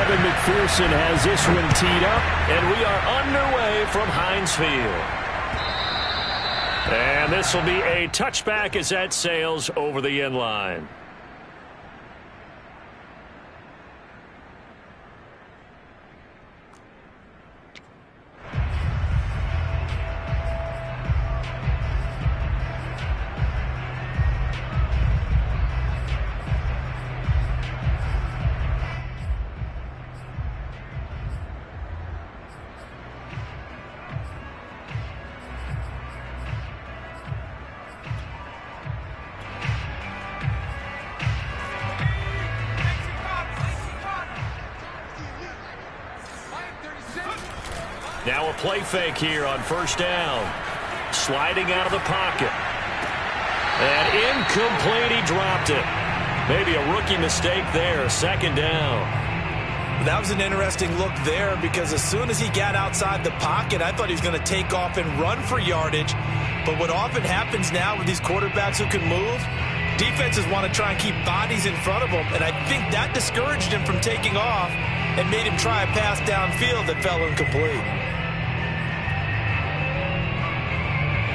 Evan McPherson has this one teed up, and we are underway from Heinz Field. And this will be a touchback as that sails over the end line. Now a play fake here on first down. Sliding out of the pocket. And incomplete, he dropped it. Maybe a rookie mistake there, second down. That was an interesting look there because as soon as he got outside the pocket, I thought he was going to take off and run for yardage. But what often happens now with these quarterbacks who can move, defenses want to try and keep bodies in front of them, and I think that discouraged him from taking off and made him try a pass downfield that fell incomplete.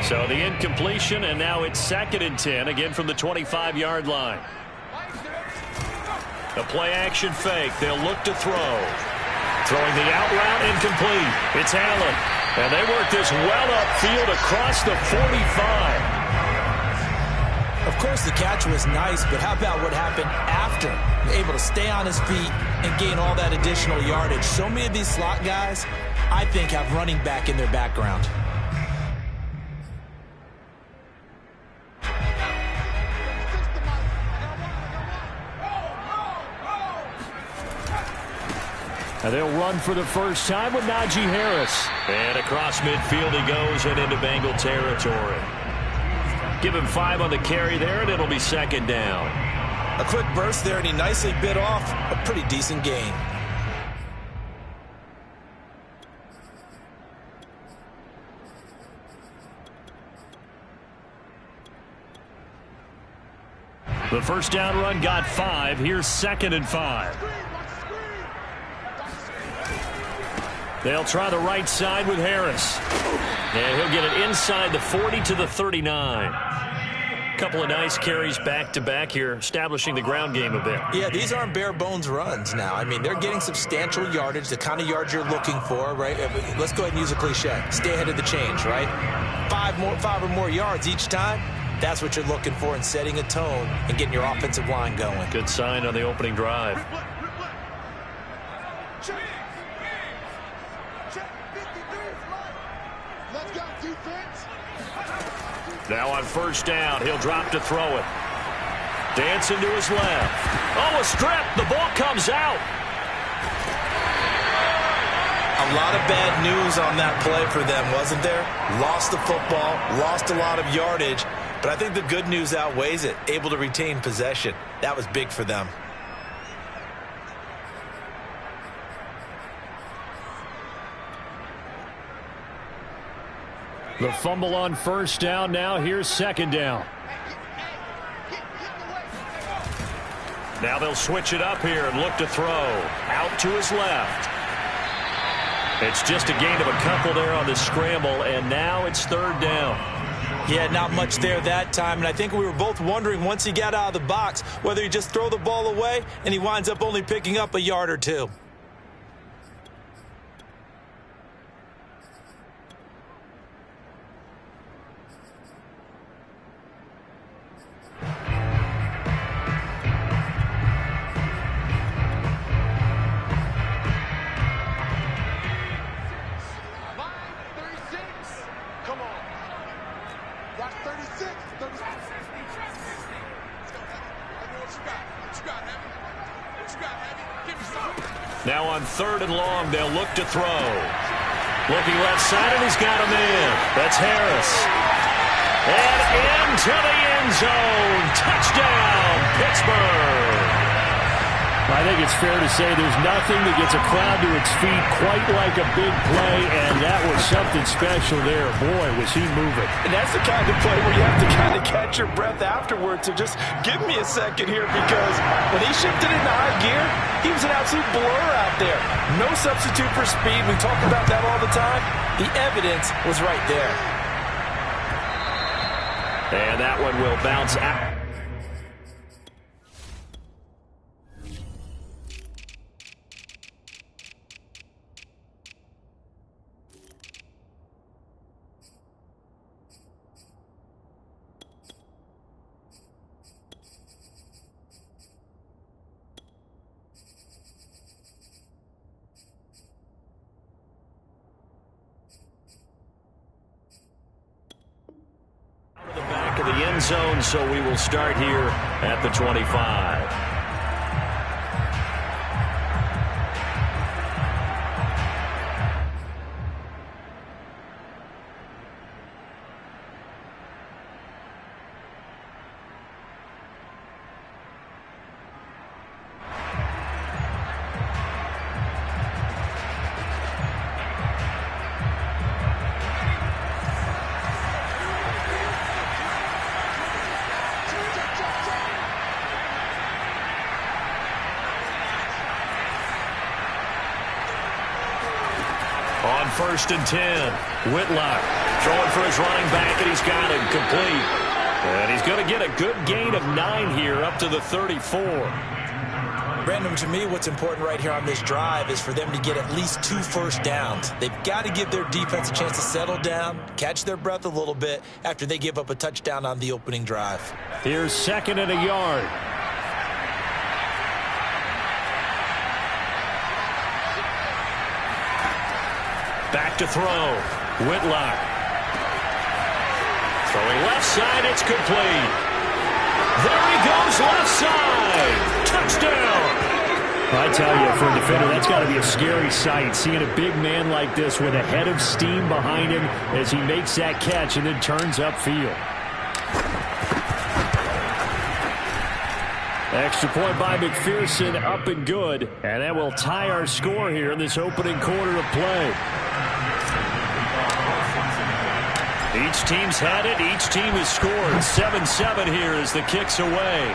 So the incompletion, and now it's 2nd and 10, again from the 25-yard line. A play-action fake. They'll look to throw. Throwing the out route, incomplete. It's Allen. And they work this well upfield across the 45. Of course, the catch was nice, but how about what happened after? Able to stay on his feet and gain all that additional yardage. So many of these slot guys, I think, have running back in their background. And they'll run for the first time with Najee Harris. And across midfield he goes and into Bengal territory. Give him 5 on the carry there, and it'll be 2nd down. A quick burst there, and he nicely bit off a pretty decent gain. The first down run got 5. Here's 2nd and 5. They'll try the right side with Harris. And he'll get it inside the 40 to the 39. Couple of nice carries back-to-back here, establishing the ground game a bit. Yeah, these aren't bare-bones runs now. I mean, they're getting substantial yardage, the kind of yards you're looking for, right? Let's go ahead and use a cliche. Stay ahead of the change, right? 5 or more yards each time. That's what you're looking for in setting a tone and getting your offensive line going. Good sign on the opening drive. Now on first down, he'll drop to throw it. Dancing to his left. Oh, a strip. The ball comes out. A lot of bad news on that play for them, wasn't there? Lost the football, lost a lot of yardage, but I think the good news outweighs it. Able to retain possession. That was big for them. The fumble on first down. Now here's 2nd down. Now they'll switch it up here and look to throw. Out to his left. It's just a gain of a couple there on the scramble, and now it's 3rd down. Yeah, not much there that time, and I think we were both wondering once he got out of the box whether he just throw the ball away and he winds up only picking up a yard or two. Now on 3rd and long, they'll look to throw. Looking left side, and he's got him in. That's Harris. And into the end zone. Touchdown, Pittsburgh. I think it's fair to say there's nothing that gets a crowd to its feet quite like a big play, and that was something special there. Boy, was he moving. And that's the kind of play where you have to kind of catch your breath afterwards. So just give me a second here, because when he shifted into high gear, he was an absolute blur out there. No substitute for speed. We talk about that all the time. The evidence was right there. And that one will bounce out. The back of the end zone, so we will start here at the 25. On 1st and 10, Whitlock throwing for his running back, and he's got him complete. And he's going to get a good gain of 9 here up to the 34. Brandon, to me, what's important right here on this drive is for them to get at least 2 first downs. They've got to give their defense a chance to settle down, catch their breath a little bit after they give up a touchdown on the opening drive. Here's 2nd and a yard. Back to throw. Whitlock. Throwing left side, it's complete. There he goes, left side. Touchdown. I tell you, for a defender, that's got to be a scary sight, seeing a big man like this with a head of steam behind him as he makes that catch and then turns upfield. Extra point by McPherson, up and good. And that will tie our score here in this opening quarter of play. Each team's had it. Each team has scored. 7-7 here as the kick's away.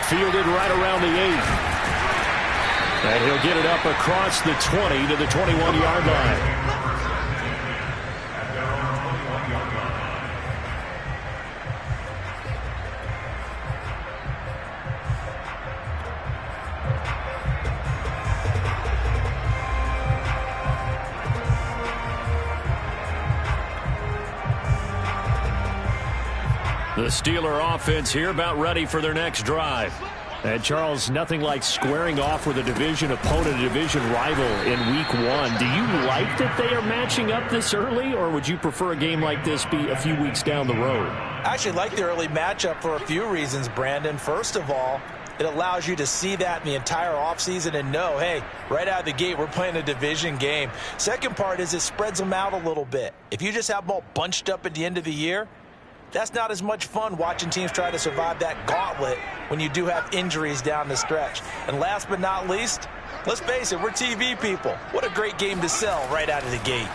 Fielded right around the 8. And he'll get it up across the 20 to the 21-yard line. The Steeler offense here about ready for their next drive. And, Charles, nothing like squaring off with a division opponent, a division rival in Week 1. Do you like that they are matching up this early, or would you prefer a game like this be a few weeks down the road? I actually like the early matchup for a few reasons, Brandon. First of all, it allows you to see that in the entire offseason and know, hey, right out of the gate, we're playing a division game. Second part is it spreads them out a little bit. If you just have them all bunched up at the end of the year, that's not as much fun watching teams try to survive that gauntlet when you do have injuries down the stretch. And last but not least, let's face it, we're TV people. What a great game to sell right out of the gate.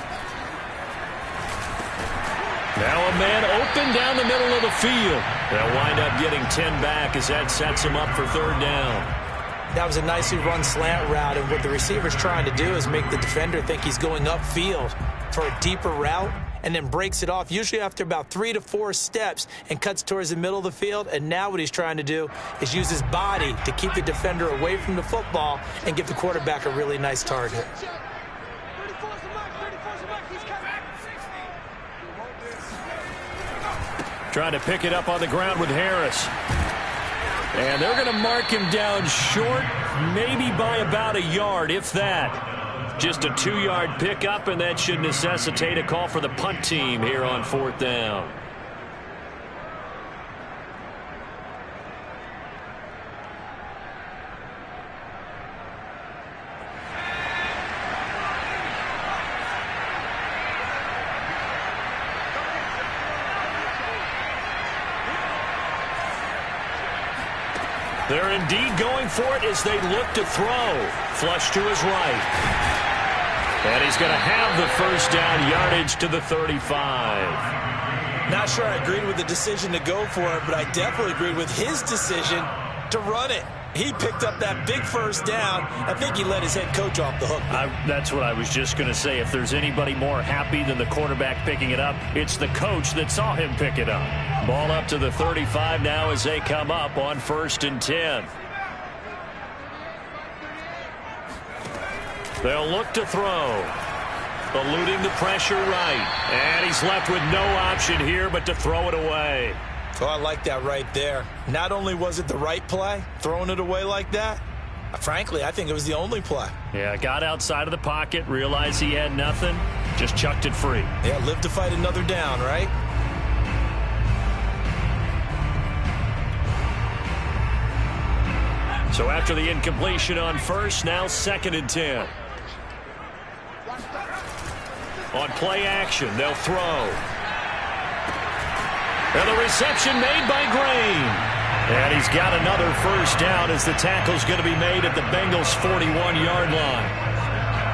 Now a man open down the middle of the field. They'll wind up getting 10 back as that sets him up for 3rd down. That was a nicely run slant route, and what the receiver's trying to do is make the defender think he's going upfield for a deeper route, and then breaks it off, usually after about 3 to 4 steps, and cuts towards the middle of the field. And now what he's trying to do is use his body to keep the defender away from the football and give the quarterback a really nice target. Trying to pick it up on the ground with Harris. And they're going to mark him down short, maybe by about a yard, if that. Just a 2-yard pickup, and that should necessitate a call for the punt team here on 4th down. They're indeed going for it as they look to throw. Flush to his right. And he's going to have the first down, yardage to the 35. Not sure I agreed with the decision to go for it, but I definitely agreed with his decision to run it. He picked up that big first down. I think he let his head coach off the hook. That's what I was just going to say. If there's anybody more happy than the quarterback picking it up, it's the coach that saw him pick it up. Ball up to the 35 now as they come up on 1st and 10. They'll look to throw. Eluding the pressure right. And he's left with no option here but to throw it away. Oh, I like that right there. Not only was it the right play, throwing it away like that, frankly, I think it was the only play. Yeah, got outside of the pocket, realized he had nothing, just chucked it free. Yeah, live to fight another down, right? So after the incompletion on first, now 2nd and 10. On play action, they'll throw. And the reception made by Green. And he's got another first down as the tackle's going to be made at the Bengals' 41-yard line.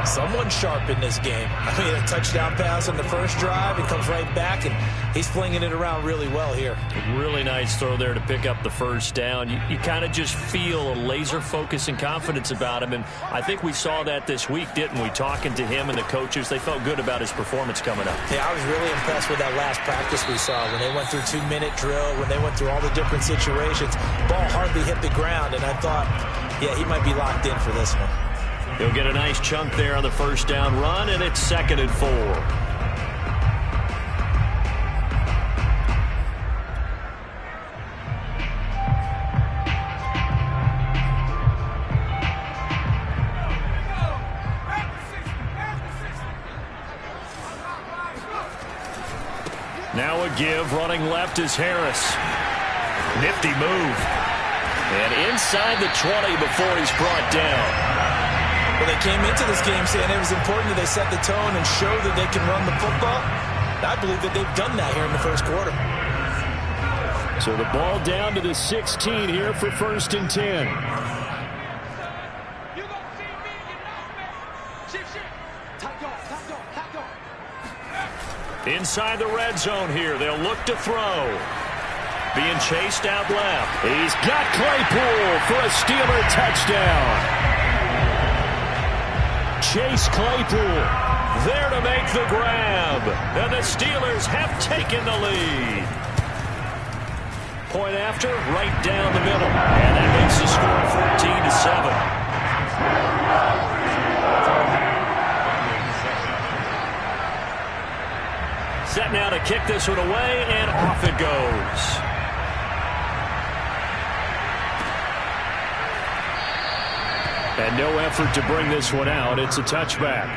Someone sharp in this game. I mean, a touchdown pass on the first drive. He comes right back, and he's flinging it around really well here. Really nice throw there to pick up the first down. You kind of just feel a laser focus and confidence about him, and I think we saw that this week, didn't we? Talking to him and the coaches, they felt good about his performance coming up. Yeah, I was really impressed with that last practice we saw when they went through 2-minute drill, when they went through all the different situations. Ball hardly hit the ground, and I thought, yeah, he might be locked in for this one. He'll get a nice chunk there on the first down run, and it's 2nd and 4. Now a give, running left is Harris. Nifty move. And inside the 20 before he's brought down. Well, they came into this game saying it was important that they set the tone and show that they can run the football. I believe that they've done that here in the first quarter. So the ball down to the 16 here for 1st and 10. Inside the red zone here, they'll look to throw. Being chased out left. He's got Claypool for a Steeler touchdown. Chase Claypool there to make the grab. And the Steelers have taken the lead. Point after, right down the middle. And that makes the score 14-7. Set now to kick this one away, and off it goes. And no effort to bring this one out. It's a touchback.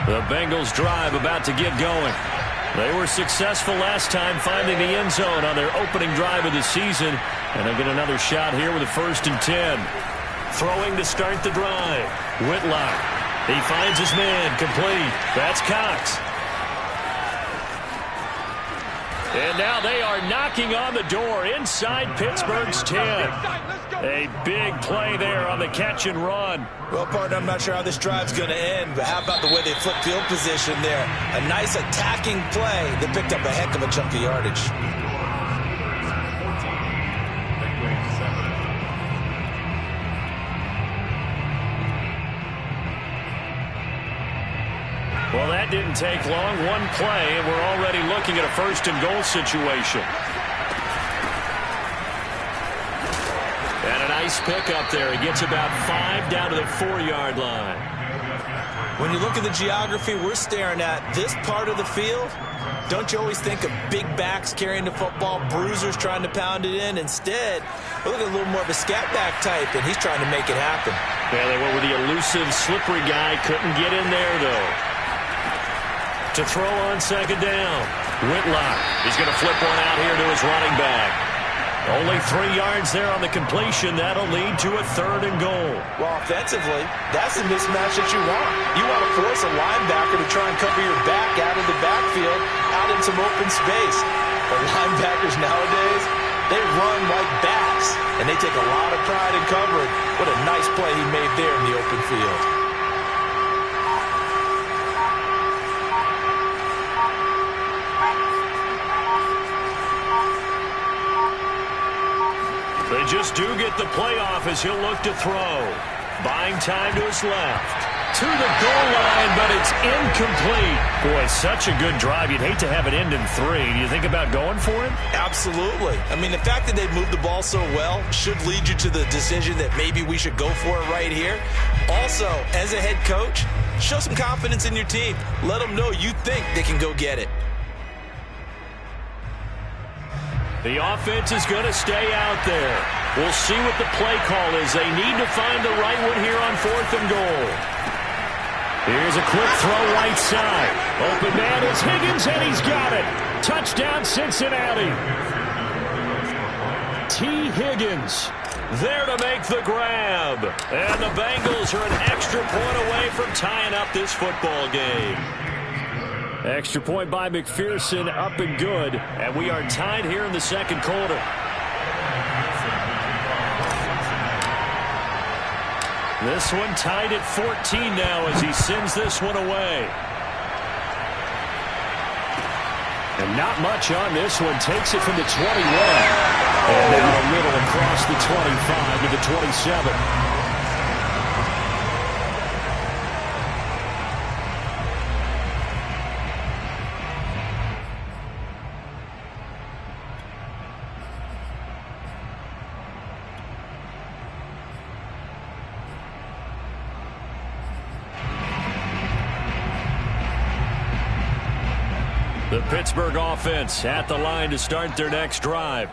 The Bengals drive about to get going. They were successful last time finding the end zone on their opening drive of the season. And they'll get another shot here with a 1st and 10. Throwing to start the drive. Whitlock. He finds his man. Complete. That's Cox. And now they are knocking on the door inside Pittsburgh's 10. A big play there on the catch and run. Well, partner, I'm not sure how this drive's going to end, but how about the way they flip field position there? A nice attacking play that picked up a heck of a chunk of yardage. Well, that didn't take long. One play, and we're already looking at a 1st and goal situation. And a nice pick up there. He gets about 5 down to the 4-yard line. When you look at the geography we're staring at, this part of the field, don't you always think of big backs carrying the football, bruisers trying to pound it in? Instead, look at a little more of a scat back type, and he's trying to make it happen. Yeah, they went with the elusive, slippery guy. Couldn't get in there, though. To throw on 2nd down. Whitlock. He's going to flip one out here to his running back. Only 3 yards there on the completion. That'll lead to a 3rd and goal. Well, offensively, that's the mismatch that you want. You want to force a linebacker to try and cover your back out of the some open space. The linebackers nowadays, they run like bats, and they take a lot of pride in covering. What a nice play he made there in the open field. They just do get the playoff as he'll look to throw. Buying time to his left. To the goal line, but it's incomplete. Boy, such a good drive. You'd hate to have it end in 3. Do you think about going for it? Absolutely. I mean, the fact that they've moved the ball so well should lead you to the decision that maybe we should go for it right here. Also, as a head coach, show some confidence in your team. Let them know you think they can go get it. The offense is going to stay out there. We'll see what the play call is. They need to find the right one here on 4th and goal. Here's a quick throw right side. Open man is Higgins, and he's got it. Touchdown, Cincinnati. T. Higgins there to make the grab. And the Bengals are an extra point away from tying up this football game. Extra point by McPherson, up and good. And we are tied here in the second quarter. This one tied at 14 now as he sends this one away. And not much on this one. Takes it from the 21. And now a little across the 25 to the 27. The Pittsburgh offense at the line to start their next drive.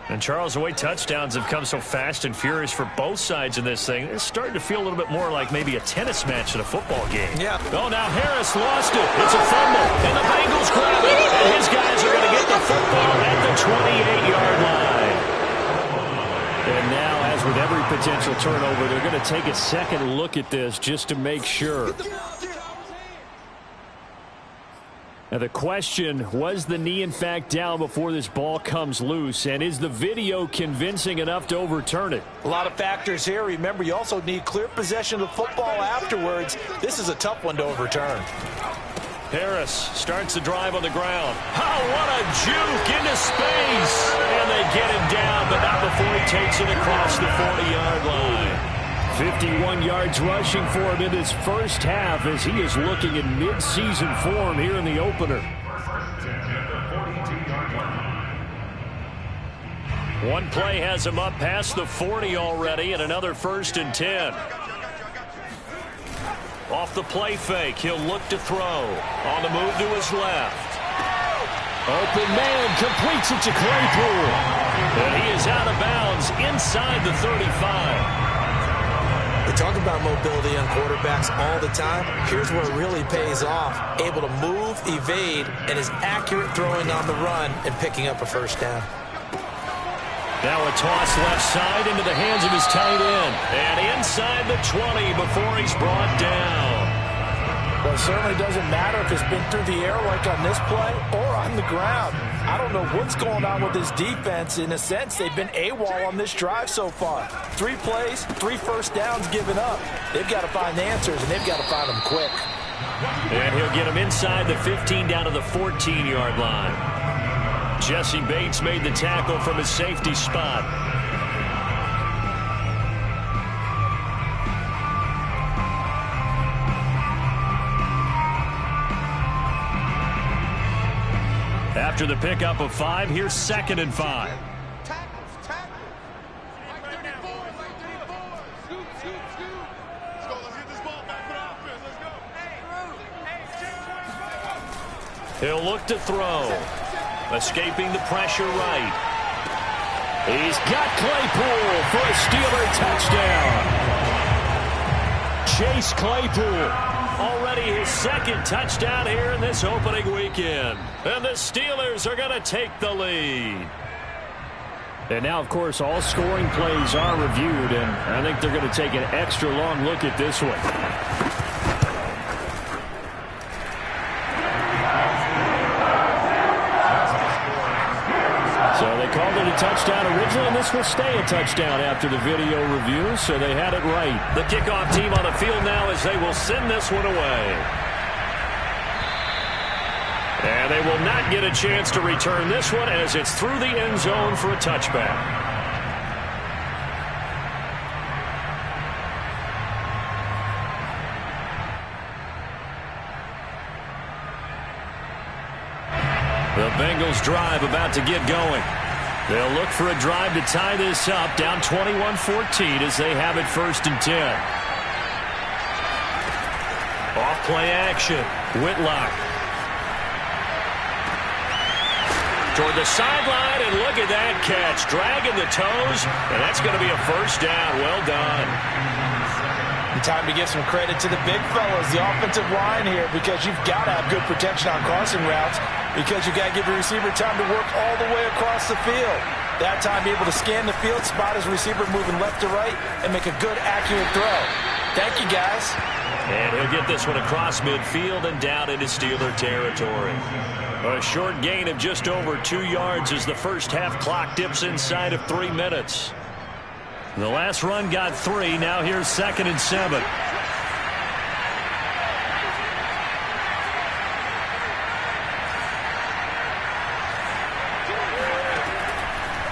And Charles, the way touchdowns have come so fast and furious for both sides in this thing, it's starting to feel a little bit more like maybe a tennis match in a football game. Yeah. Oh, now Harris lost it. It's a fumble. And the Bengals grab it. And his guys are going to get the football at the 28-yard line. And now, as with every potential turnover, they're going to take a second look at this just to make sure. Now the question, was the knee in fact down before this ball comes loose? And is the video convincing enough to overturn it? A lot of factors here. Remember, you also need clear possession of the football afterwards. This is a tough one to overturn. Harris starts the drive on the ground. Oh, what a juke into space. And they get him down, but not before he takes it across the 40-yard line. 51 yards rushing for him in this first half as he is looking in mid-season form here in the opener. One play has him up past the 40 already, and another 1st and 10. Off the play fake, he'll look to throw. On the move to his left. Open man completes it to Claypool. And he is out of bounds inside the 35. We talk about mobility on quarterbacks all the time. Here's where it really pays off. Able to move, evade, and is accurate throwing on the run and picking up a first down. Now a toss left side into the hands of his tight end. And inside the 20 before he's brought down. Well, it certainly doesn't matter if it's been through the air like on this play or on the ground. I don't know what's going on with this defense. In a sense, they've been AWOL on this drive so far. 3 plays, 3 first downs given up. They've got to find answers, and they've got to find them quick. And he'll get him inside the 15 down to the 14-yard line. Jesse Bates made the tackle from his safety spot. After the pickup of 5, here's 2nd and 5. He'll look to throw. Escaping the pressure right. He's got Claypool for a Steeler touchdown. Chase Claypool. Already his 2nd touchdown here in this opening weekend. And the Steelers are going to take the lead. And now, of course, all scoring plays are reviewed, and I think they're going to take an extra long look at this one. scheduling this will stay a touchdown after the video review, so they had it right. The kickoff team on the field now as they will send this one away. And they will not get a chance to return this one as it's through the end zone for a touchback. The Bengals drive about to get going. They'll look for a drive to tie this up, down 21-14 as they have it 1st and 10. Off play action. Whitlock. Toward the sideline, and look at that catch. Dragging the toes, and that's going to be a 1st down. Well done. And time to give some credit to the big fellas, the offensive line here, because you've got to have good protection on crossing routes, because you've got to give your receiver time to work all the way across the field. That time, be able to scan the field, spot his receiver moving left to right, and make a good, accurate throw. Thank you, guys. And he'll get this one across midfield and down into Steeler territory. A short gain of just over 2 yards as the first half clock dips inside of 3 minutes. The last run got 3. Now here's 2nd and 7.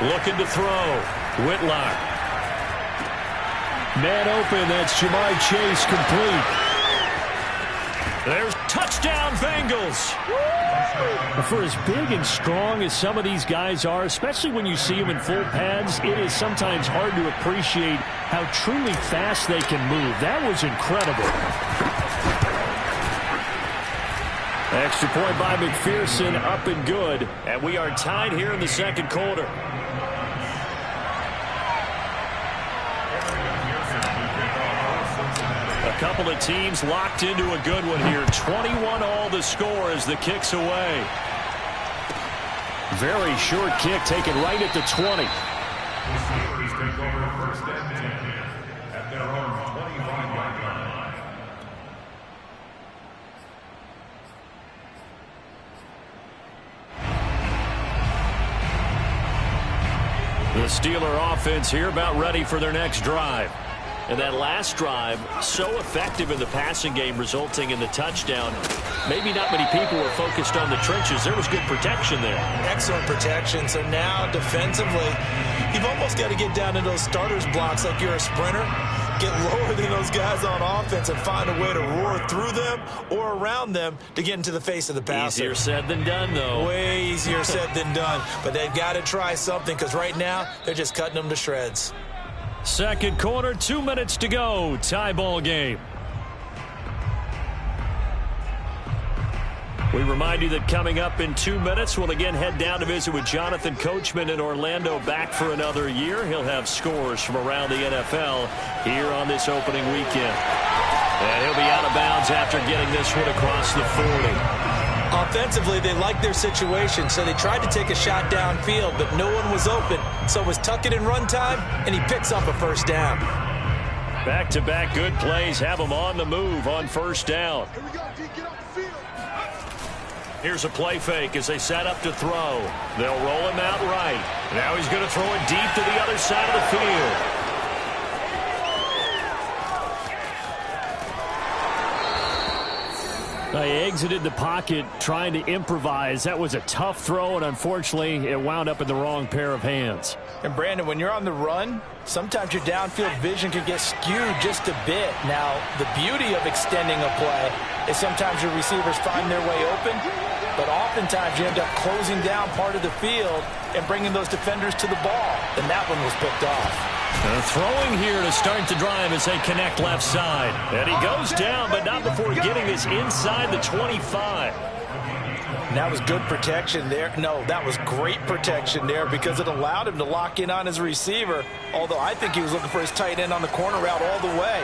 Looking to throw. Whitlock. Man open. That's Jamar Chase complete. There's touchdown Bengals. For as big and strong as some of these guys are, especially when you see them in full pads, it is sometimes hard to appreciate how truly fast they can move. That was incredible. Extra point by McPherson, up and good. And we are tied here in the 2nd quarter. A couple of teams locked into a good one here. 21-all the score as the kick's away. Very short kick taken right at the 20. The Steelers take over 1st and 10 at their own 25-yard line. The Steeler offense here about ready for their next drive. And that last drive, so effective in the passing game, resulting in the touchdown. Maybe not many people were focused on the trenches. There was good protection there. Excellent protection. So now, defensively, you've almost got to get down to those starters blocks like you're a sprinter. Get lower than those guys on offense and find a way to roar through them or around them to get into the face of the passer. Easier said than done, though. Way easier said than done. But they've got to try something, because right now, they're just cutting them to shreds. 2nd quarter, 2 minutes to go. Tie ball game. We remind you that coming up in 2 minutes, we'll again head down to visit with Jonathan Coachman in Orlando, back for another year. He'll have scores from around the NFL here on this opening weekend. And he'll be out of bounds after getting this one across the 40. Offensively, they liked their situation, so they tried to take a shot downfield, but no one was open. So it was tuck it in run time, and he picks up a 1st down. Back-to-back good plays have him on the move on 1st down. Here we go, D, get off the field. Here's a play fake as they set up to throw. They'll roll him out right. Now he's going to throw it deep to the other side of the field. They exited the pocket trying to improvise. That was a tough throw, and unfortunately, it wound up in the wrong pair of hands. And, Brandon, when you're on the run, sometimes your downfield vision can get skewed just a bit. Now, the beauty of extending a play is sometimes your receivers find their way open, but oftentimes you end up closing down part of the field and bringing those defenders to the ball. And that one was picked off. Throwing here to start the drive as they connect left side. And he goes down, but not before getting this inside the 25. And that was good protection there. No, that was great protection there, because it allowed him to lock in on his receiver, although I think he was looking for his tight end on the corner route all the way.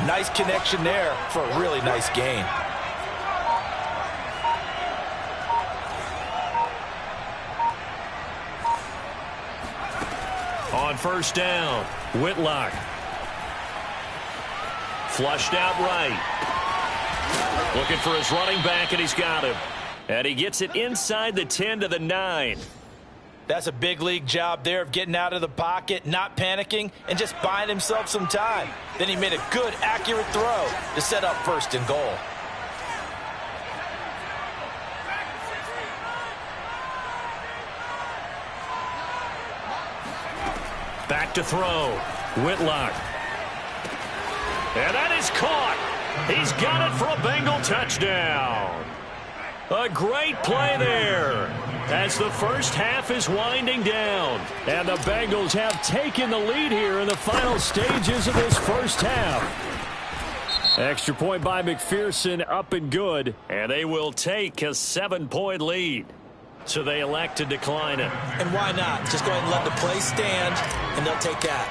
Nice connection there for a really nice gain. On 1st down, Whitlock. Flushed out right. Looking for his running back, and he's got him. And he gets it inside the 10 to the 9. That's a big league job there of getting out of the pocket, not panicking, and just buying himself some time. Then he made a good, accurate throw to set up 1st and goal. Back to throw. Whitlock. And that is caught. He's got it for a Bengal touchdown. A great play there as the first half is winding down. And the Bengals have taken the lead here in the final stages of this first half. Extra point by McPherson, up and good. And they will take a 7-point lead. So they elect to decline it. And why not? Just go ahead and let the play stand, and they'll take that.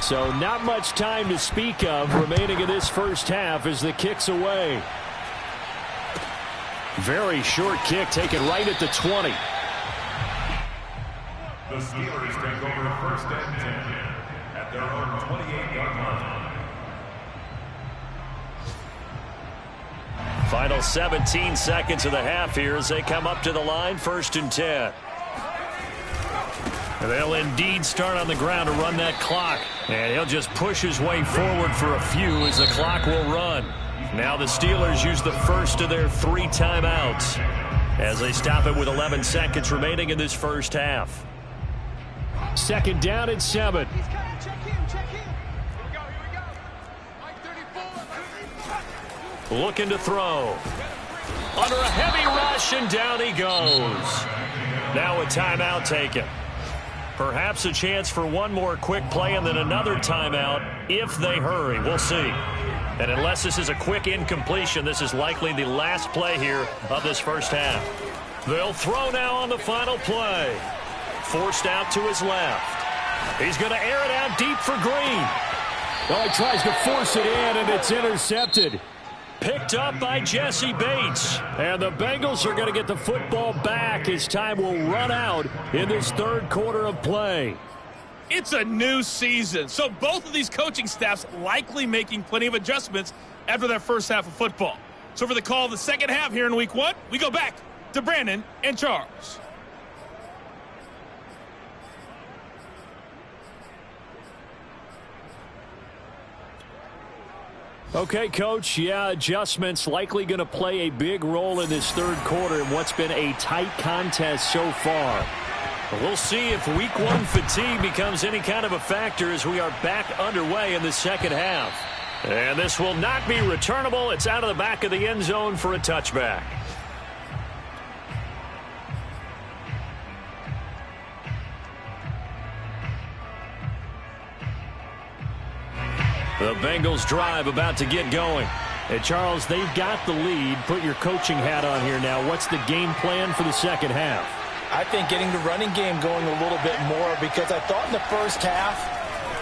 So not much time to speak of remaining in this first half as the kick's away. Very short kick taken right at the 20. The Steelers take over 1st and 10 at their own 28-yard line. Final 17 seconds of the half here as they come up to the line, 1st and 10. They'll indeed start on the ground to run that clock. And he'll just push his way forward for a few as the clock will run. Now the Steelers use the first of their 3 timeouts as they stop it with 11 seconds remaining in this first half. 2nd down and 7. Looking to throw. Under a heavy rush, and down he goes. Now a timeout taken. Perhaps a chance for one more quick play and then another timeout if they hurry. We'll see. And unless this is a quick incompletion, this is likely the last play here of this first half. They'll throw now on the final play. Forced out to his left. He's going to air it out deep for Green. Oh, he tries to force it in, and it's intercepted. Picked up by Jesse Bates. And the Bengals are going to get the football back as time will run out in this 3rd quarter of play. It's a new season, so both of these coaching staffs likely making plenty of adjustments after their first half of football. So for the call of the second half here in week 1, we go back to Brandon and Charles. Okay, Coach, yeah, adjustments likely going to play a big role in this 3rd quarter in what's been a tight contest so far. We'll see if week 1 fatigue becomes any kind of a factor as we are back underway in the second half. And this will not be returnable. It's out of the back of the end zone for a touchback. The Bengals drive about to get going. Hey, Charles, they've got the lead. Put your coaching hat on here now. What's the game plan for the second half? I think getting the running game going a little bit more, because I thought in the first half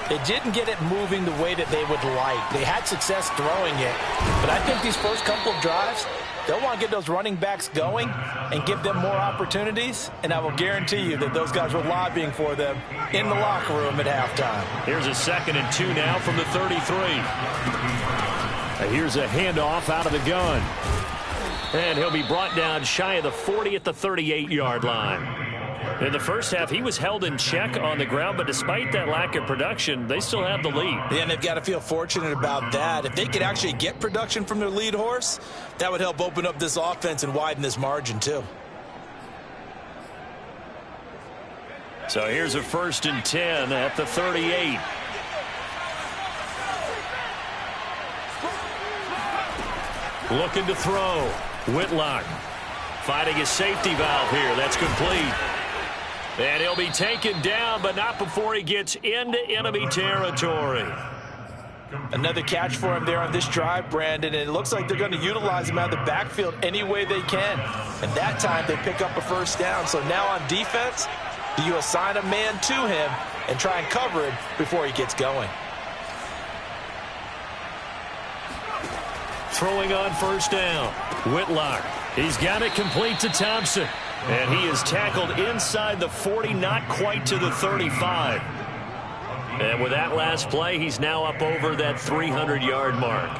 they didn't get it moving the way that they would like. They had success throwing it, but I think these first couple of drives, they'll want to get those running backs going and give them more opportunities, and I will guarantee you that those guys were lobbying for them in the locker room at halftime. Here's a 2nd and 2 now from the 33. Here's a handoff out of the gun. And he'll be brought down shy of the 40 at the 38-yard line. In the first half, he was held in check on the ground, but despite that lack of production, they still have the lead. Yeah, and they've got to feel fortunate about that. If they could actually get production from their lead horse, that would help open up this offense and widen this margin too. So here's a 1st and 10 at the 38. Looking to throw. Whitlock fighting his safety valve here. That's complete. And he'll be taken down, but not before he gets into enemy territory. Another catch for him there on this drive, Brandon, and it looks like they're going to utilize him out of the backfield any way they can. And that time they pick up a 1st down. So now on defense, do you assign a man to him and try and cover him before he gets going? Throwing on 1st down. Whitlock. He's got it complete to Thompson. And he is tackled inside the 40, not quite to the 35. And with that last play, he's now up over that 300-yard mark.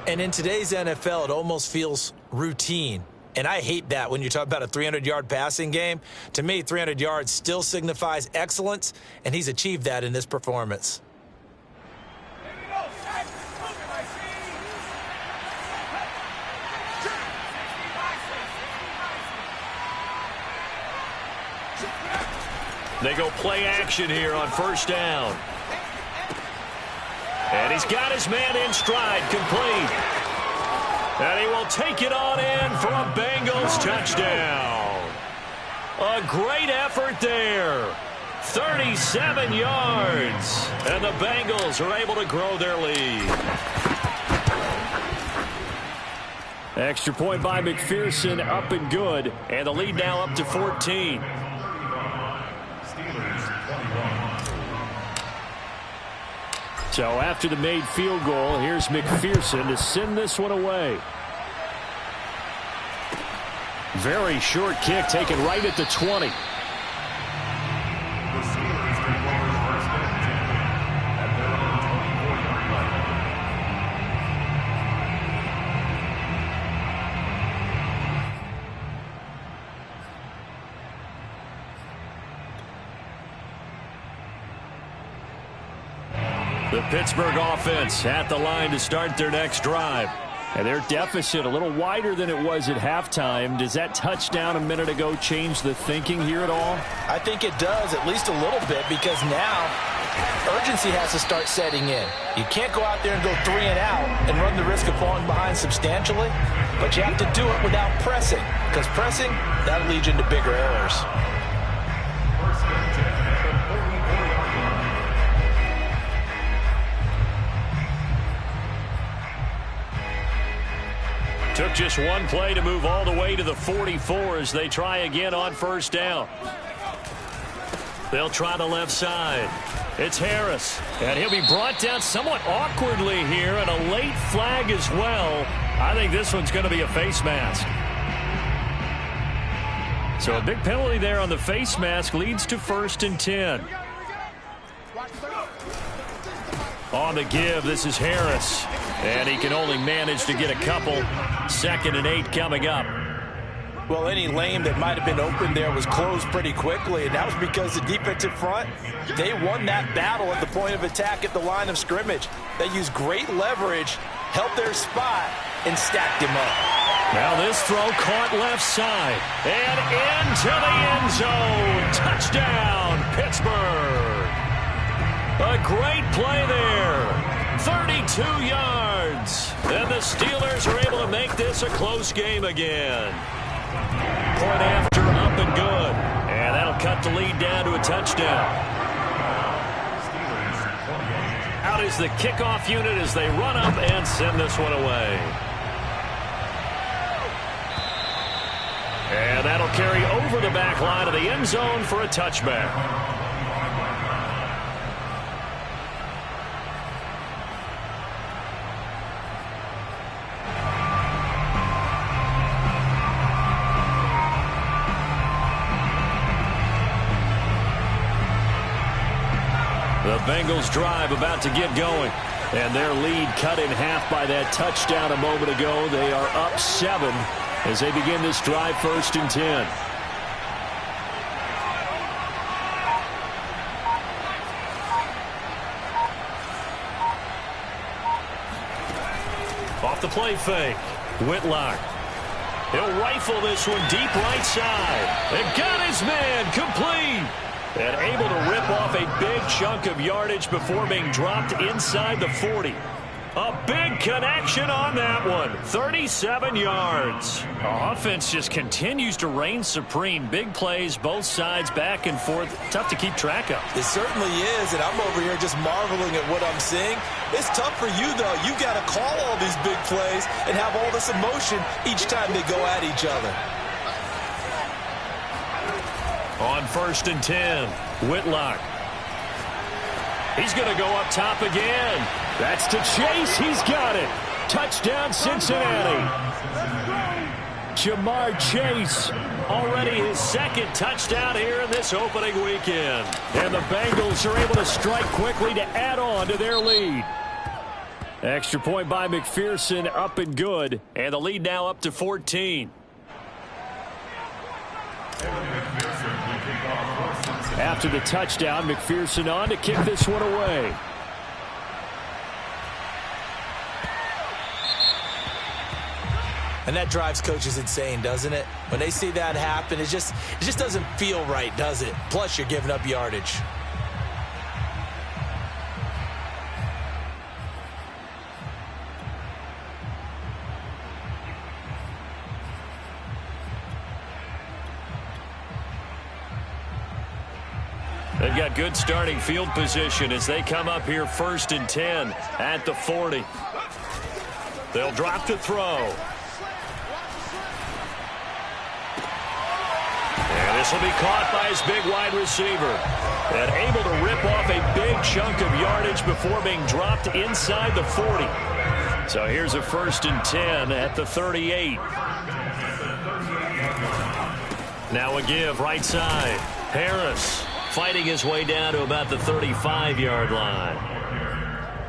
And in today's NFL, it almost feels routine. And I hate that when you talk about a 300-yard passing game. To me, 300 yards still signifies excellence, and he's achieved that in this performance. They go play action here on first down. And he's got his man in stride, complete. And he will take it on in for a Bengals touchdown. A great effort there. 37 yards. And the Bengals are able to grow their lead. Extra point by McPherson, up and good. And the lead now up to 14. So after the made field goal, here's McPherson to send this one away. Very short kick taken right at the 20. The Pittsburgh offense at the line to start their next drive. And their deficit a little wider than it was at halftime. Does that touchdown a minute ago change the thinking here at all? I think it does, at least a little bit, because now urgency has to start setting in. You can't go out there and go 3 and out and run the risk of falling behind substantially, but you have to do it without pressing, because pressing, that'll lead you into bigger errors. Took just one play to move all the way to the 44 as they try again on first down. They'll try the left side. It's Harris. And he'll be brought down somewhat awkwardly here, and a late flag as well. I think this one's going to be a face mask. So a big penalty there on the face mask leads to 1st and 10. On the give, this is Harris. And he can only manage to get a couple. 2nd and 8 coming up. Well, any lane that might have been open there was closed pretty quickly, and that was because the defensive front, they won that battle at the point of attack at the line of scrimmage. They used great leverage, held their spot, and stacked him up. Now this throw caught left side. And into the end zone. Touchdown, Pittsburgh. A great play there. 32 yards. And the Steelers are able to make this a close game again. Point after, up and good. And that'll cut the lead down to a touchdown. Out is the kickoff unit as they run up and send this one away. And that'll carry over the back line of the end zone for a touchback. The Bengals drive about to get going. And their lead cut in half by that touchdown a moment ago. They are up 7 as they begin this drive 1st and 10. Off the play fake. Whitlock. He'll rifle this one deep right side. And got his man complete. And able to rip off a big chunk of yardage before being dropped inside the 40. A big connection on that one. 37 yards. The offense just continues to reign supreme. Big plays, both sides, back and forth. Tough to keep track of. It certainly is, and I'm over here just marveling at what I'm seeing. It's tough for you, though. You've got to call all these big plays and have all this emotion each time they go at each other. On 1st and 10, Whitlock. He's going to go up top again. That's to Chase. He's got it. Touchdown, Cincinnati. Jamar Chase, already his 2nd touchdown here in this opening weekend. And the Bengals are able to strike quickly to add on to their lead. Extra point by McPherson, up and good. And the lead now up to 14. After the touchdown, McPherson on to kick this one away. And that drives coaches insane, doesn't it? When they see that happen, it just doesn't feel right, does it? Plus, you're giving up yardage. They've got good starting field position as they come up here 1st and 10 at the 40. They'll drop to throw. And this will be caught by his big wide receiver. And able to rip off a big chunk of yardage before being dropped inside the 40. So here's a 1st and 10 at the 38. Now a give right side. Harris fighting his way down to about the 35-yard line.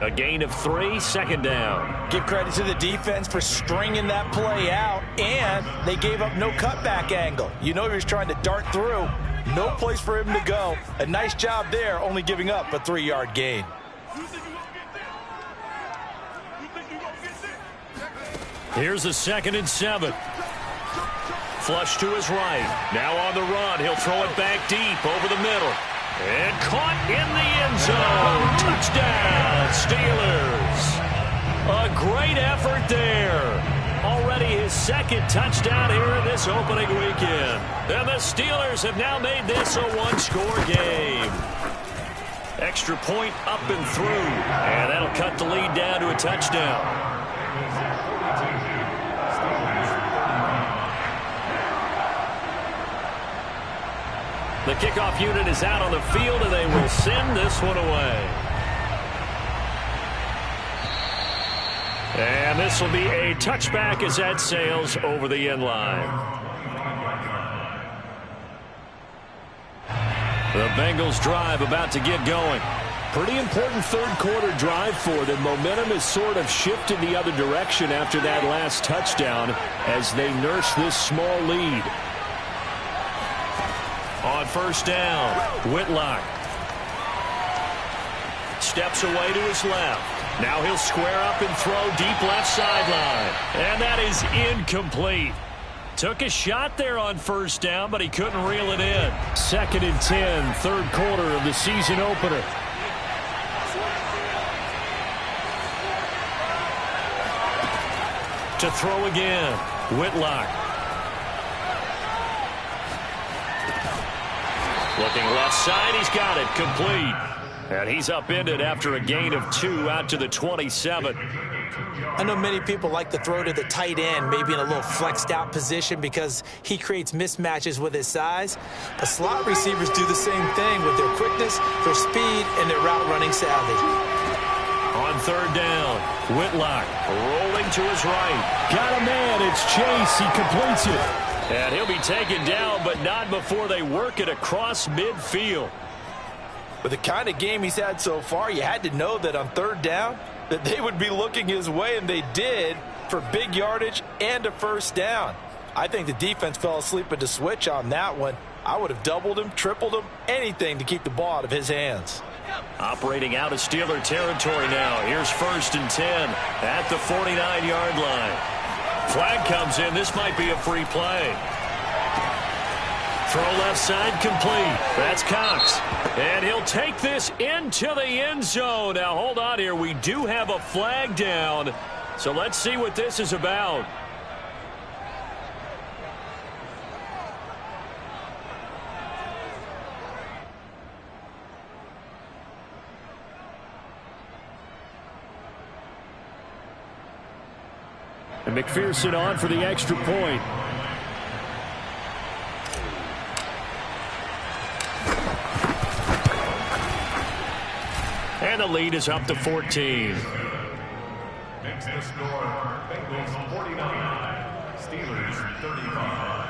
A gain of 3, 2nd down. Give credit to the defense for stringing that play out, and they gave up no cutback angle. You know he was trying to dart through. No place for him to go. A nice job there, only giving up a 3-yard gain. Here's a 2nd and 7. Flush to his right. Now on the run. He'll throw it back deep over the middle. And caught in the end zone. Touchdown, Steelers. A great effort there. Already his 2nd touchdown here in this opening weekend. And the Steelers have now made this a 1-score game. Extra point up and through. And that'll cut the lead down to a touchdown. The kickoff unit is out on the field, and they will send this one away. And this will be a touchback as that sails over the end line. The Bengals drive about to get going. Pretty important 3rd quarter drive for them. Momentum has sort of shifted the other direction after that last touchdown as they nurse this small lead. On 1st down, Whitlock steps away to his left. Now he'll square up and throw deep left sideline. And that is incomplete. Took a shot there on 1st down, but he couldn't reel it in. 2nd and 10, 3rd quarter of the season opener. To throw again, Whitlock. Looking left side, he's got it, complete. And he's upended after a gain of 2 out to the 27. I know many people like to throw to the tight end, maybe in a little flexed out position because he creates mismatches with his size. But slot receivers do the same thing with their quickness, their speed, and their route running savvy. On 3rd down, Whitlock rolling to his right. Got a man, it's Chase, he completes it. And he'll be taken down, but not before they work it across midfield. With the kind of game he's had so far, you had to know that on 3rd down, that they would be looking his way, and they did, for big yardage and a 1st down. I think the defense fell asleep at the switch on that one. I would have doubled him, tripled him, anything to keep the ball out of his hands. Operating out of Steeler territory now. Here's 1st and 10 at the 49-yard line. Flag comes in. This might be a free play. Throw left side complete. That's Cox. And he'll take this into the end zone. Now, hold on here. We do have a flag down. So let's see what this is about. And McPherson on for the extra point. And the lead is up to 14. Makes the score Bengals 49, Steelers 35.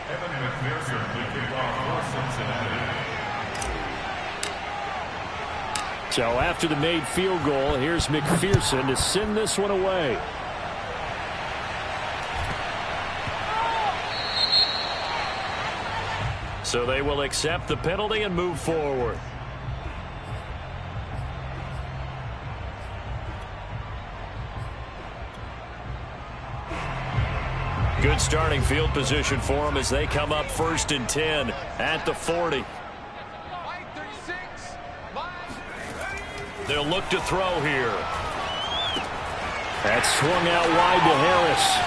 Evan McPherson will kick off for Cincinnati. So after the made field goal, here's McPherson to send this one away. So they will accept the penalty and move forward. Good starting field position for them as they come up 1st and 10 at the 40. They'll look to throw here. That's swung out wide to Harris.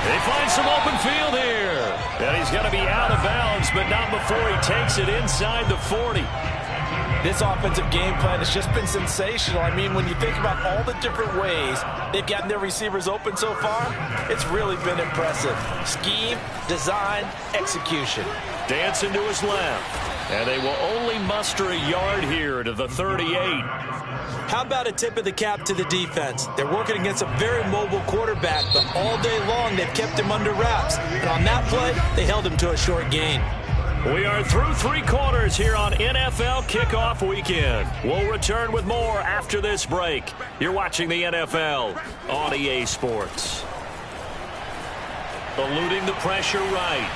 They find some open field here. And he's going to be out of bounds, but not before he takes it inside the 40. This offensive game plan has just been sensational. I mean, when you think about all the different ways they've gotten their receivers open so far, it's really been impressive. Scheme, design, execution. Dancing to his left. And they will only muster a yard here to the 38. How about a tip of the cap to the defense? They're working against a very mobile quarterback, but all day long they've kept him under wraps. And on that play, they held him to a short gain. We are through 3 quarters here on NFL Kickoff Weekend. We'll return with more after this break. You're watching the NFL on EA Sports. Eluding the pressure right.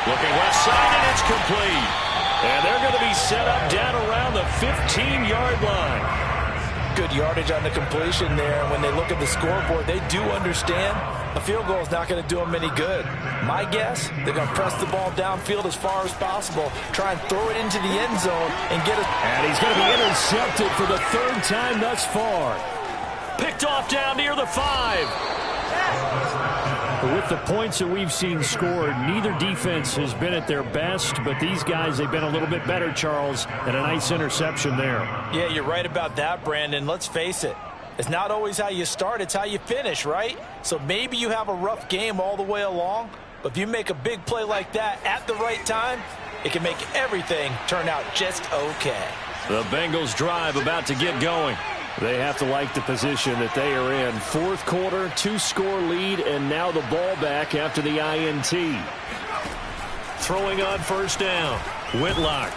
Looking left side, and it's complete. And they're going to be set up down around the 15-yard line. Good yardage on the completion there. When they look at the scoreboard, they do understand a field goal is not going to do them any good. My guess, they're going to press the ball downfield as far as possible, try and throw it into the end zone and get it. And he's going to be intercepted for the 3rd time thus far. Picked off down near the 5. With the points that we've seen scored, neither defense has been at their best, but these guys, they've been a little bit better, Charles, and a nice interception there. Yeah, you're right about that, Brandon. Let's face it. It's not always how you start, it's how you finish, right? So maybe you have a rough game all the way along, but if you make a big play like that at the right time, it can make everything turn out just okay. The Bengals drive about to get going. They have to like the position that they are in. 4th quarter, 2-score lead, and now the ball back after the INT. Throwing on 1st down. Whitlock.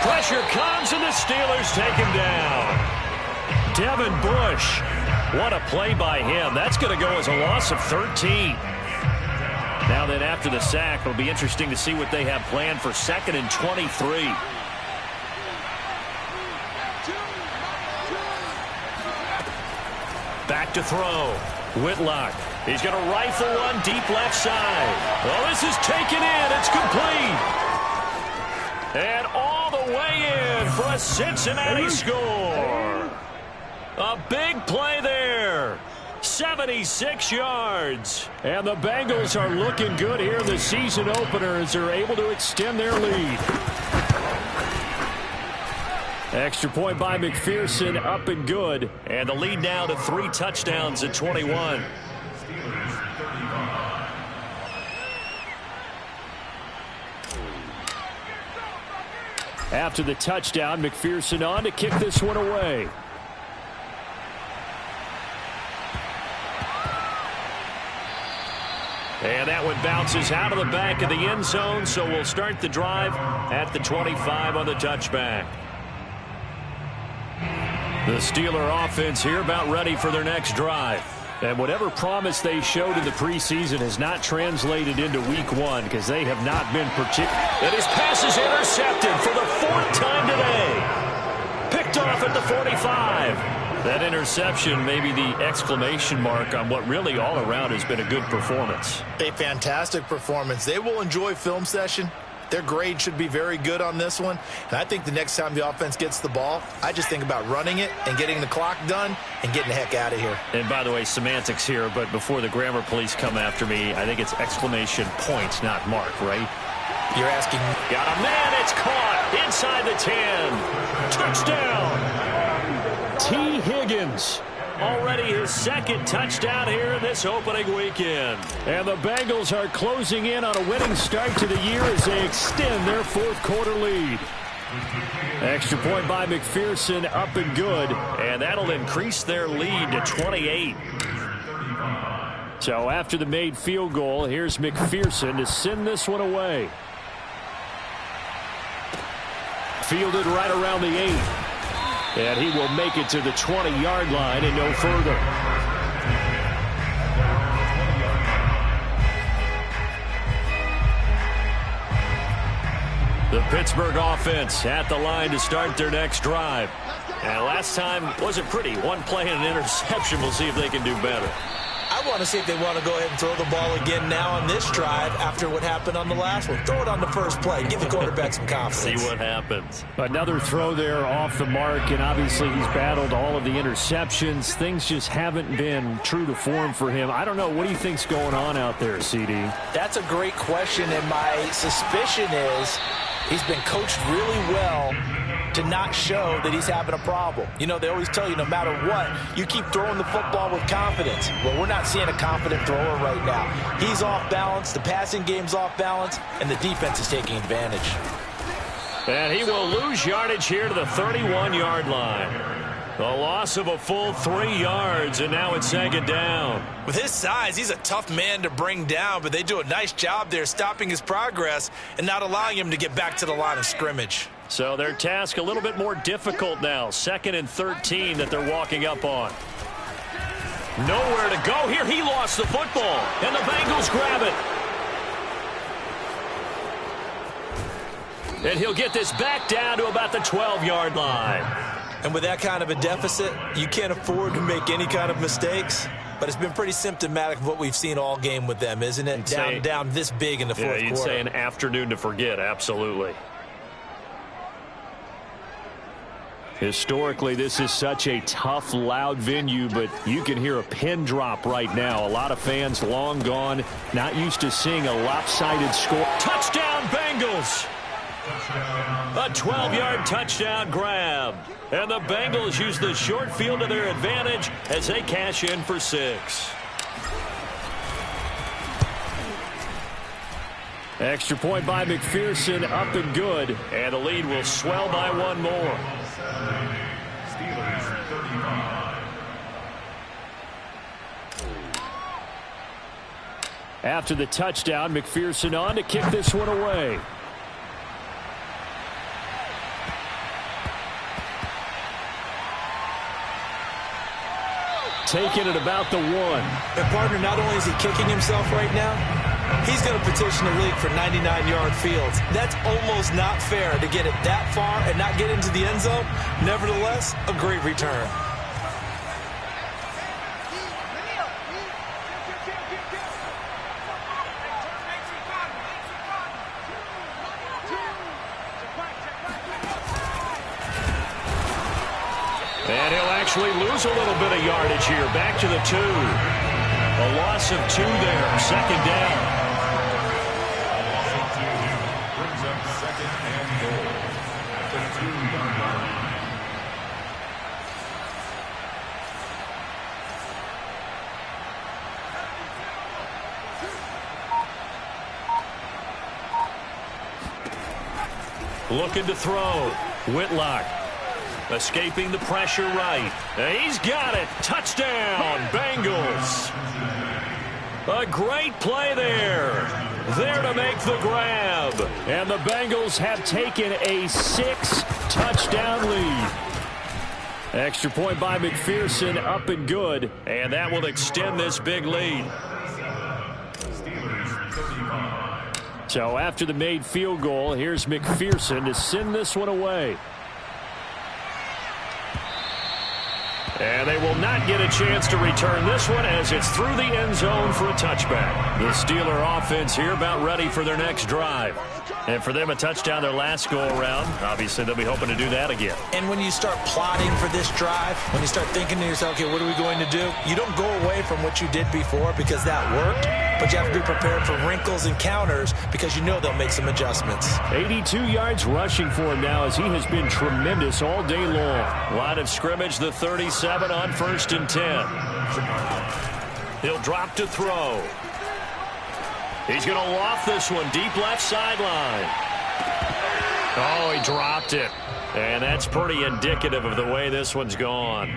Pressure comes, and the Steelers take him down. Devin Bush. What a play by him. That's going to go as a loss of 13. Now then, after the sack, it'll be interesting to see what they have planned for 2nd and 23. Back to throw. Whitlock. He's going to rifle one deep left side. Oh, this is taken in. It's complete. And all the way in for a Cincinnati score. A big play there. 76 yards. And the Bengals are looking good here in the season opener as they're able to extend their lead. Extra point by McPherson, up and good. And the lead now to 3 touchdowns at 21. After the touchdown, McPherson on to kick this one away. And that one bounces out of the back of the end zone, so we'll start the drive at the 25 on the touchback. The Steeler offense here about ready for their next drive. And whatever promise they showed in the preseason has not translated into week 1 because they have not been particular. And his pass is intercepted for the 4th time today. Picked off at the 45. That interception may be the exclamation mark on what really all around has been a good performance. A fantastic performance. They will enjoy film session. Their grade should be very good on this one. And I think the next time the offense gets the ball, I just think about running it and getting the clock done and getting the heck out of here. And by the way, semantics here, but before the grammar police come after me, I think it's exclamation point, not mark, right? You're asking. Got a man, it's caught inside the 10. Touchdown. T. Higgins. Already his 2nd touchdown here in this opening weekend. And the Bengals are closing in on a winning start to the year as they extend their 4th quarter lead. Extra point by McPherson, up and good. And that'll increase their lead to 28. So after the made field goal, here's McPherson to send this one away. Fielded right around the 8. And he will make it to the 20-yard line and no further. The Pittsburgh offense at the line to start their next drive. And last time wasn't pretty. One play and an interception. We'll see if they can do better. I want to see if they want to go ahead and throw the ball again now on this drive after what happened on the last one. Throw it on the first play. Give the quarterback some confidence. See what happens. Another throw there off the mark, and obviously he's battled all of the interceptions. Things just haven't been true to form for him. I don't know. What do you think's going on out there, CD? That's a great question, and my suspicion is he's been coached really well to not show that he's having a problem. You know, they always tell you no matter what, you keep throwing the football with confidence. Well, we're not seeing a confident thrower right now. He's off balance, the passing game's off balance, and the defense is taking advantage. And he will lose yardage here to the 31-yard line. The loss of a full 3 yards, and now it's second down. With his size, he's a tough man to bring down, but they do a nice job there stopping his progress and not allowing him to get back to the line of scrimmage. So their task a little bit more difficult now. 2nd and 13 that they're walking up on. Nowhere to go here. He lost the football, and the Bengals grab it. And he'll get this back down to about the 12-yard line. And with that kind of a deficit, you can't afford to make any kind of mistakes. But it's been pretty symptomatic of what we've seen all game with them, isn't it? Down this big in the fourth quarter. Yeah, you'd say an afternoon to forget, absolutely. Historically, this is such a tough, loud venue, but you can hear a pin drop right now. A lot of fans long gone, not used to seeing a lopsided score. Touchdown, Bengals! A 12-yard touchdown grab. And the Bengals use the short field to their advantage as they cash in for 6. Extra point by McPherson, up and good. And the lead will swell by 1 more. Steelers 35. After the touchdown, McPherson on to kick this one away. Taking it about the 1. And partner, not only is he kicking himself right now, he's going to petition the league for 99-yard fields. That's almost not fair to get it that far and not get into the end zone. Nevertheless, a great return. And he'll actually lose a little bit of yardage here. Back to the 2. A loss of 2 there. Second down. Brings up 2nd and goal at the 2-yard line. Looking to throw. Whitlock. Escaping the pressure right. He's got it. Touchdown, Bengals. A great play there. There to make the grab. And the Bengals have taken a 6-touchdown lead. Extra point by McPherson, up and good. And that will extend this big lead. Steelers 35. So after the made field goal, here's McPherson to send this one away. And they will not get a chance to return this one as it's through the end zone for a touchback. The Steeler offense here about ready for their next drive. And for them, a touchdown their last go-around. Obviously, they'll be hoping to do that again. And when you start plotting for this drive, when you start thinking to yourself, okay, what are we going to do? You don't go away from what you did before because that worked, but you have to be prepared for wrinkles and counters because you know they'll make some adjustments. 82 yards rushing for him now as he has been tremendous all day long. Line of scrimmage, the 37 on 1st and 10. He'll drop to throw. He's going to loft this one deep left sideline. Oh, he dropped it. And that's pretty indicative of the way this one's gone.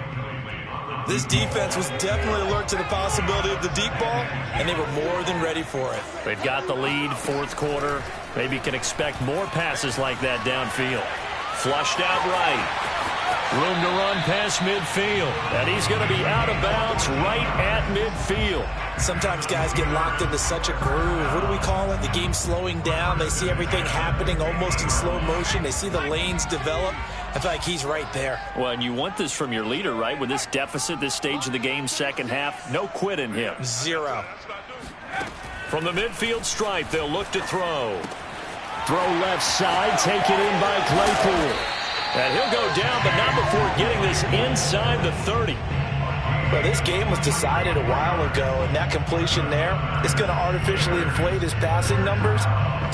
This defense was definitely alert to the possibility of the deep ball, and they were more than ready for it. They've got the lead, 4th quarter. Maybe can expect more passes like that downfield. Flushed out right. Room to run past midfield. And he's going to be out of bounds right at midfield. Sometimes guys get locked into such a groove. What do we call it? The game slowing down. They see everything happening almost in slow motion. They see the lanes develop. I feel like he's right there. Well, and you want this from your leader, right? With this deficit, this stage of the game, second half, no quit in him. Zero. From the midfield stripe, they'll look to throw. Throw left side, taken in by Claypool. And he'll go down, but not before getting this inside the 30. Well, this game was decided a while ago, and that completion there is going to artificially inflate his passing numbers.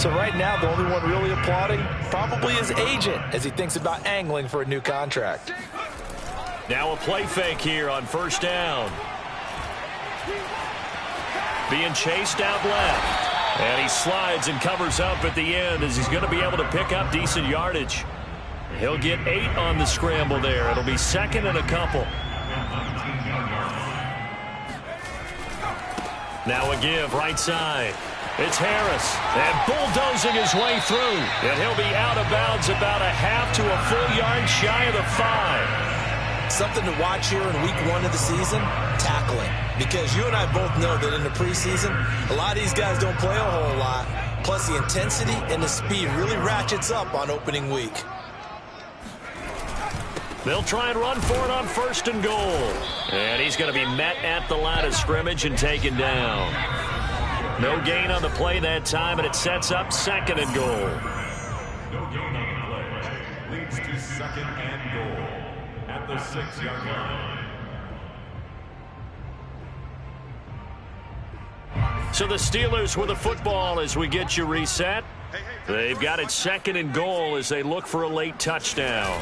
So right now, the only one really applauding probably his agent as he thinks about angling for a new contract. Now a play fake here on first down. Being chased out left. And he slides and covers up at the end as he's going to be able to pick up decent yardage. He'll get 8 on the scramble there. It'll be second and a couple. Now a give right side. It's Harris. And bulldozing his way through. And he'll be out of bounds about a half to a full yard shy of the 5. Something to watch here in week 1 of the season, tackling. Because you and I both know that in the preseason, a lot of these guys don't play a whole lot. Plus the intensity and the speed really ratchets up on opening week. They'll try and run for it on first and goal. And he's going to be met at the line of scrimmage and taken down. No gain on the play that time, and it sets up second and goal. No gain on the play. Leads to second and goal at the 6-yard line. So the Steelers with the football as we get you reset. They've got it second and goal as they look for a late touchdown.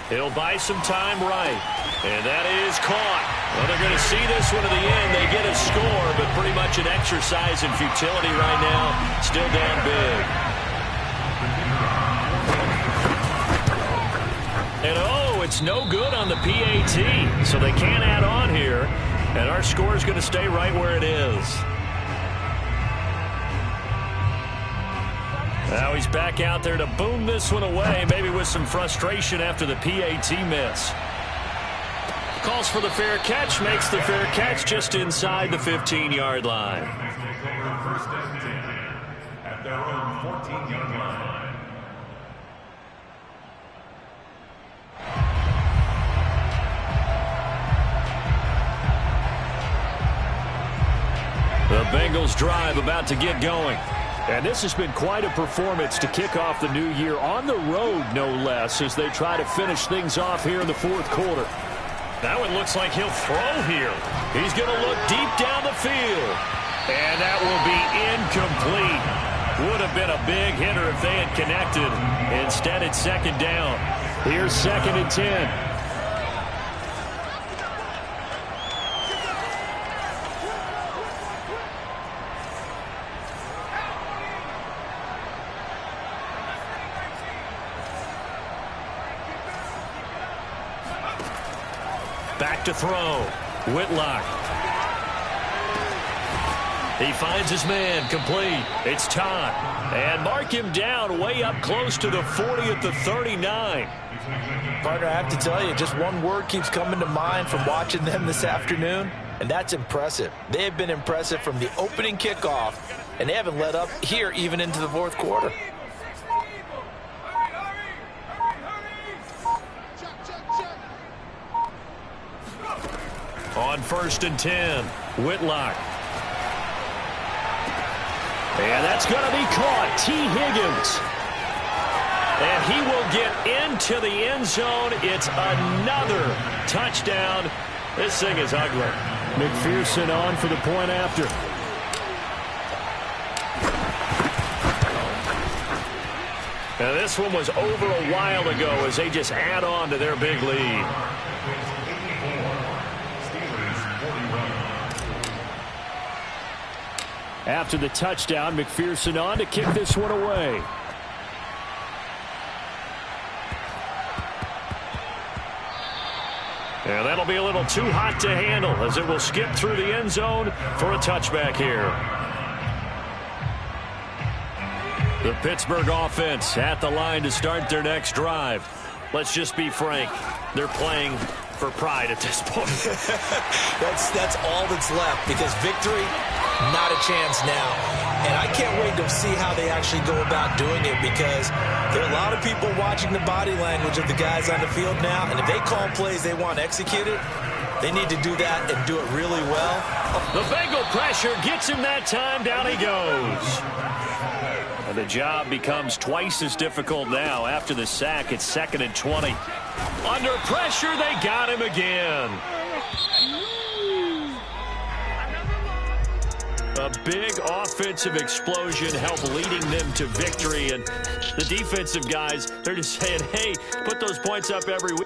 He'll buy some time right. And that is caught. Well, they're going to see this one to the end. They get a score, but pretty much an exercise in futility right now. Still down big. And oh, it's no good on the PAT. So they can't add on here. And our score is going to stay right where it is. Now he's back out there to boom this one away, maybe with some frustration after the PAT miss. Calls for the fair catch, makes the fair catch just inside the 15-yard line. First and 10 at their own 14-yard line. The Bengals drive about to get going. And this has been quite a performance to kick off the new year on the road, no less, as they try to finish things off here in the fourth quarter. That one looks like he'll throw here. He's going to look deep down the field. And that will be incomplete. Would have been a big hitter if they had connected. Instead, it's second down. Here's second and 10. Back to throw. Whitlock. He finds his man, complete. It's Todd. And mark him down way up close to the 40 at the 39. Partner, I have to tell you, just one word keeps coming to mind from watching them this afternoon, and that's impressive. They have been impressive from the opening kickoff, and they haven't let up here even into the fourth quarter. On first and 10, Whitlock. And that's going to be caught. T. Higgins. And he will get into the end zone. It's another touchdown. This thing is ugly. McPherson on for the point after. Now this one was over a while ago as they just add on to their big lead. After the touchdown, McPherson on to kick this one away. And that'll be a little too hot to handle as it will skip through the end zone for a touchback here. The Pittsburgh offense at the line to start their next drive. Let's just be frank. They're playing for pride at this point. That's all that's left, because victory, not a chance now. And I can't wait to see how they actually go about doing it, because there are a lot of people watching the body language of the guys on the field now, and if they call plays they want executed, they need to do that and do it really well. The Bengal pressure gets him that time. Down he goes. And the job becomes twice as difficult now. After the sack, it's 2nd and 20. Under pressure, they got him again. A big offensive explosion helped leading them to victory. And the defensive guys, they're just saying, hey, put those points up every week.